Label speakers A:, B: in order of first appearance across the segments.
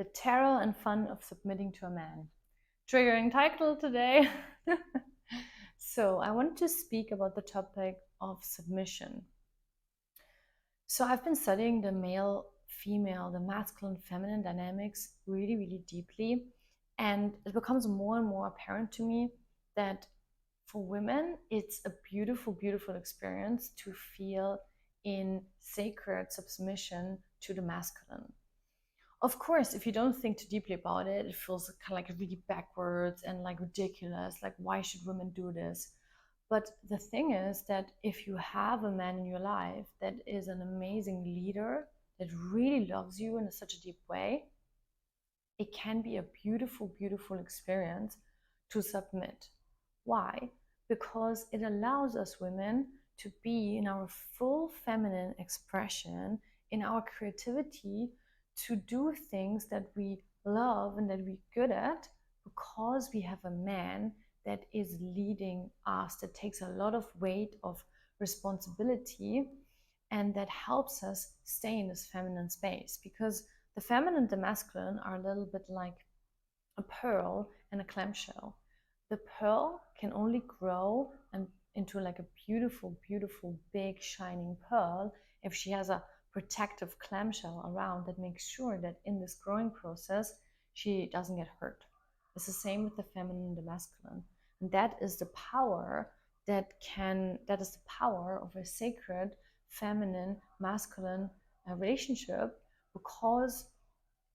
A: The terror and fun of submitting to a man. Triggering title today. So, I want to speak about the topic of submission. So, I've been studying the male, female, the masculine, feminine dynamics really, really deeply. And it becomes more and more apparent to me that for women, it's a beautiful, beautiful experience to feel in sacred submission to the masculine. Of course, if you don't think too deeply about it, it feels kind of like really backwards and like ridiculous. Like, why should women do this? But the thing is that if you have a man in your life that is an amazing leader, that really loves you in such a deep way, it can be a beautiful, beautiful experience to submit. Why? Because it allows us women to be in our full feminine expression, in our creativity, to do things that we love and that we're good at, because we have a man that is leading us, that takes a lot of weight of responsibility, and that helps us stay in this feminine space. Because the feminine and the masculine are a little bit like a pearl and a clamshell. The pearl can only grow and into like a beautiful, beautiful, big, shining pearl if she has a protective clamshell around that makes sure that in this growing process she doesn't get hurt. It's the same with the feminine and the masculine. And that is the power that is the power of a sacred feminine masculine relationship, because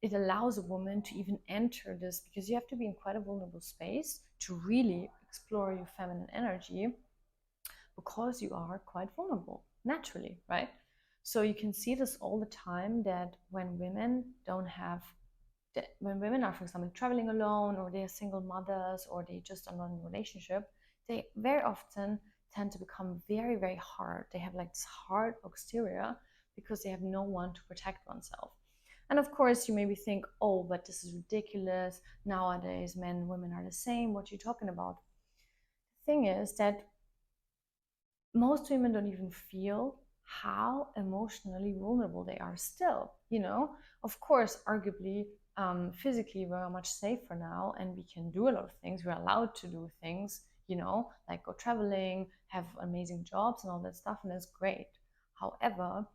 A: it allows a woman to even enter this, because you have to be in quite a vulnerable space to really explore your feminine energy, because you are quite vulnerable naturally, right? So you can see this all the time, that when women don't have when women are, for example, traveling alone, or they're single mothers, or they just are not in a relationship, they very often tend to become very, very hard. They have like this hard exterior because they have no one to protect oneself. And of course, you maybe think, oh, but this is ridiculous. Nowadays, men and women are the same. What are you talking about? The thing is that most women don't even feel how emotionally vulnerable they are still. Of course, arguably, physically we're much safer now, and we can do a lot of things. We're allowed to do things, like go traveling, have amazing jobs and all that stuff, and that's great. However,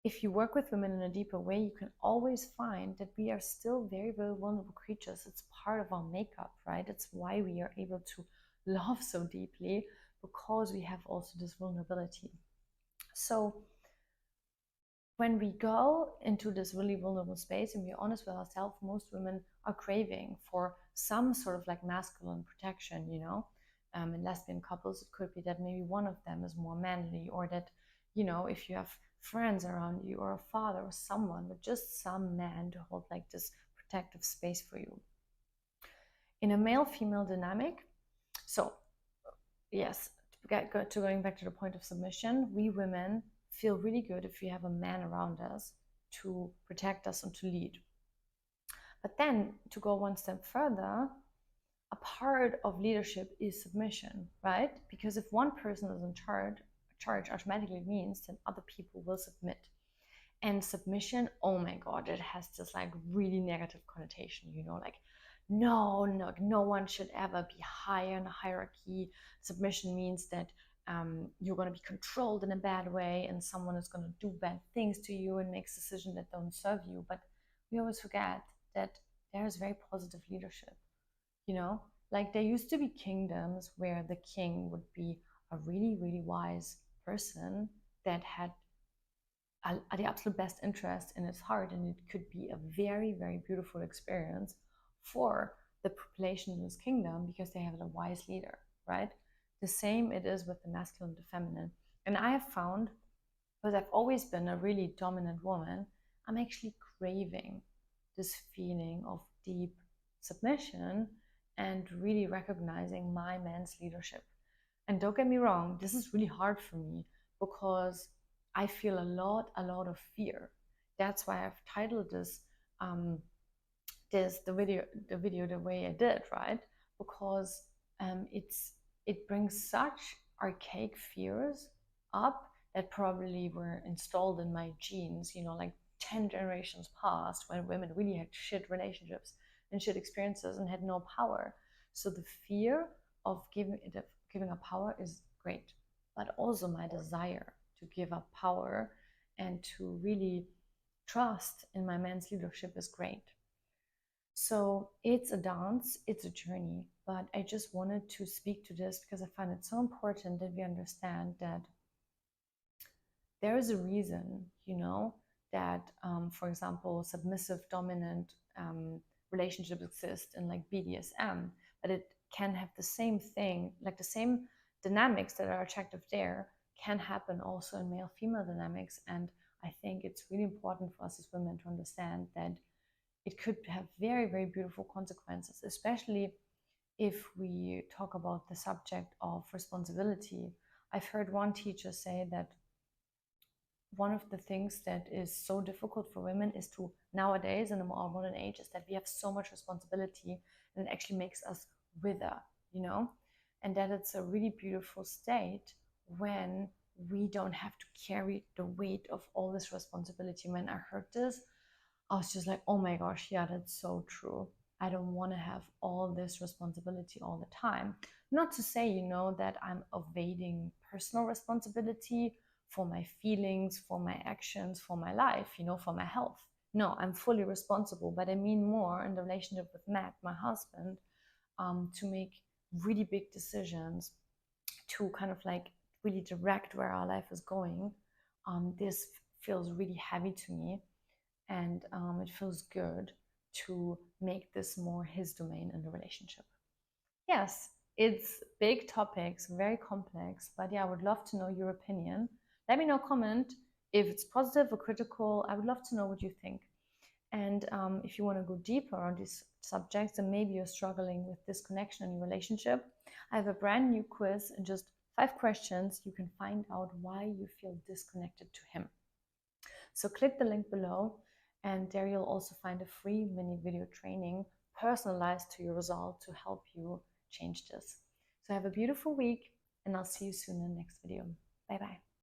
A: if you work with women in a deeper way, you can always find that we are still very, very vulnerable creatures. It's part of our makeup, right? It's why we are able to love so deeply, because we have also this vulnerability. So when we go into this really vulnerable space and we're honest with ourselves, most women are craving for some sort of like masculine protection, in lesbian couples, it could be that maybe one of them is more manly, or that, if you have friends around you, or a father or someone, but just some man to hold like this protective space for you. In a male-female dynamic, so yes, going back to the point of submission, we women feel really good if we have a man around us to protect us and to lead. But then, to go one step further, a part of leadership is submission, right? Because if one person is in charge automatically means that other people will submit. And submission, oh my god, it has this like really negative connotation, like no one should ever be higher in the hierarchy. Submission means that you're going to be controlled in a bad way, and someone is going to do bad things to you and makes decisions that don't serve you. But we always forget that there is very positive leadership. Like there used to be kingdoms where the king would be a really, really wise person that had the absolute best interest in its heart, and it could be a very, very beautiful experience for the population in this kingdom, because they have a wise leader, right? The same it is with the masculine and the feminine. And I have found, because I've always been a really dominant woman, I'm actually craving this feeling of deep submission and really recognizing my man's leadership. And don't get me wrong, this is really hard for me, because I feel a lot of fear. That's why I've titled the video the way I did, right? Because it brings such archaic fears up that probably were installed in my genes, like 10 generations past when women really had shit relationships and shit experiences and had no power. So the fear of giving up power is great, but also my desire to give up power and to really trust in my man's leadership is great. So it's a dance, it's a journey, but I just wanted to speak to this because I find it so important that we understand that there is a reason, that, for example, submissive dominant relationships exist in like BDSM, but it can have the same thing, like the same dynamics that are attractive there can happen also in male female dynamics. And I think it's really important for us as women to understand that it could have very, very beautiful consequences, especially if we talk about the subject of responsibility. I've heard one teacher say that one of the things that is so difficult for women is to nowadays in the more modern age is that we have so much responsibility and it actually makes us wither, and that it's a really beautiful state when we don't have to carry the weight of all this responsibility. When I heard this, I was just like, oh my gosh, yeah, that's so true. I don't want to have all this responsibility all the time. Not to say, that I'm evading personal responsibility for my feelings, for my actions, for my life, for my health. No, I'm fully responsible, but I mean more in the relationship with Matt, my husband, to make really big decisions, to kind of like really direct where our life is going. This feels really heavy to me, and it feels good to make this more his domain in the relationship. Yes, it's big topics, very complex, but yeah, I would love to know your opinion. Let me know, comment if it's positive or critical. I would love to know what you think. And if you want to go deeper on these subjects and maybe you're struggling with disconnection in your relationship, I have a brand new quiz and just 5 questions you can find out why you feel disconnected to him. So click the link below, and there you'll also find a free mini video training personalized to your result to help you change this. So have a beautiful week, and I'll see you soon in the next video. Bye bye.